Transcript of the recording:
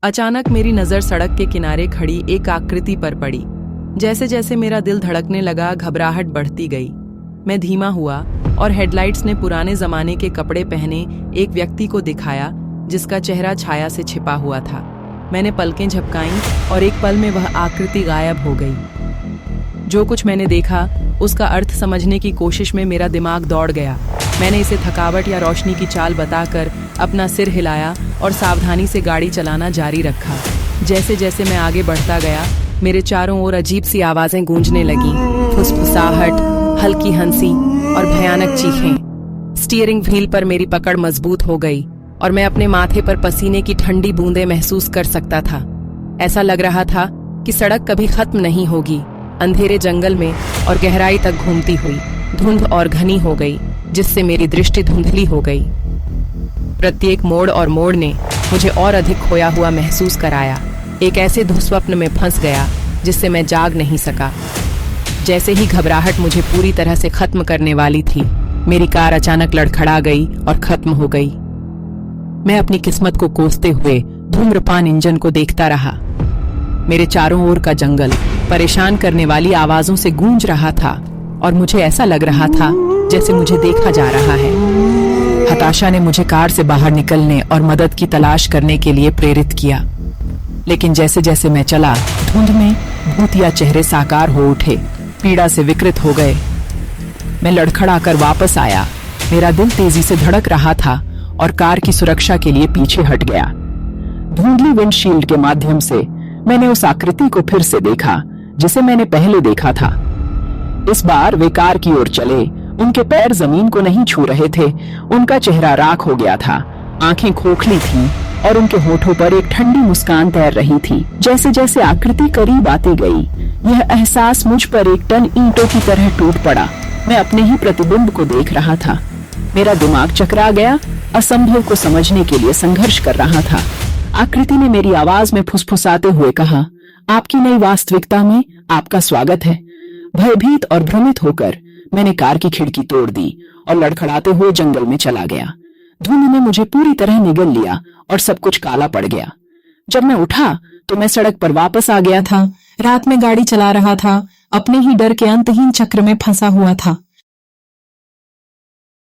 अचानक मेरी नजर सड़क के किनारे खड़ी एक आकृति पर पड़ी। जैसे जैसे मेरा दिल धड़कने लगा, घबराहट बढ़ती गई। मैं धीमा हुआ और हेडलाइट्स ने पुराने जमाने के कपड़े पहने एक व्यक्ति को दिखाया जिसका चेहरा छाया से छिपा हुआ था। मैंने पलकें झपकाईं और एक पल में वह आकृति गायब हो गई। जो कुछ मैंने देखा उसका अर्थ समझने की कोशिश में मेरा दिमाग दौड़ गया। मैंने इसे थकावट या रोशनी की चाल बताकर अपना सिर हिलाया और सावधानी से गाड़ी चलाना जारी रखा। जैसे जैसे मैं आगे बढ़ता गया, मेरे चारों ओर अजीब सी आवाजें गूंजने लगीं, फुसफुसाहट, हल्की हंसी और भयानक चीखें। स्टीयरिंग व्हील पर मेरी पकड़ मजबूत हो गई और मैं अपने माथे पर पसीने की ठंडी बूंदें महसूस कर सकता था। ऐसा लग रहा था कि सड़क कभी खत्म नहीं होगी। अंधेरे जंगल में और गहराई तक घूमती हुई धुंध और घनी हो गई, जिससे मेरी दृष्टि धुंधली हो गई। प्रत्येक मोड़ और मोड़ ने मुझे और अधिक खोया हुआ महसूस कराया। एक ऐसे दुःस्वप्न में फंस गया जिससे मैं जाग नहीं सका। जैसे ही घबराहट मुझे पूरी तरह से खत्म करने वाली थी, मेरी कार अचानक लड़खड़ा गई और खत्म हो गई। मैं अपनी किस्मत को कोसते हुए धूम्रपान इंजन को देखता रहा। मेरे चारों ओर का जंगल परेशान करने वाली आवाजों से गूंज रहा था और मुझे ऐसा लग रहा था जैसे मुझे देखा जा रहा है। हताशा ने मुझे कार से बाहर निकलने और मदद की तलाश करने के लिए प्रेरित किया। लेकिन जैसे जैसे मैं चला, धुंध में भूतिया चेहरे साकार हो उठे, पीड़ा से विकृत हो गए। मैं लड़खड़ाकर वापस आया। मेरा दिल तेजी से धड़क रहा था और कार की सुरक्षा के लिए पीछे हट गया। धुंधली विंडशील्ड के माध्यम से मैंने उस आकृति को फिर से देखा जिसे मैंने पहले देखा था। इस बार वे कार की ओर चले। उनके पैर जमीन को नहीं छू रहे थे। उनका चेहरा राख हो गया था, आंखें खोखली थीं और उनके होठों पर एक ठंडी मुस्कान तैर रही थी। जैसे जैसे आकृति करीब आती गई, यह एहसास मुझ पर एक टन ईंटों की तरह टूट पड़ा। मैं अपने ही प्रतिबिंब को देख रहा था। मेरा दिमाग चकरा गया, असंभव को समझने के लिए संघर्ष कर रहा था। आकृति ने मेरी आवाज में फुसफुसाते हुए कहा, आपकी नई वास्तविकता में आपका स्वागत है। भयभीत और भ्रमित होकर मैंने कार की खिड़की तोड़ दी और लड़खड़ाते हुए जंगल में चला गया। धुंध ने मुझे पूरी तरह निगल लिया और सब कुछ काला पड़ गया। जब मैं उठा तो मैं सड़क पर वापस आ गया था। रात में गाड़ी चला रहा था, अपने ही डर के अंतहीन चक्र में फंसा हुआ था।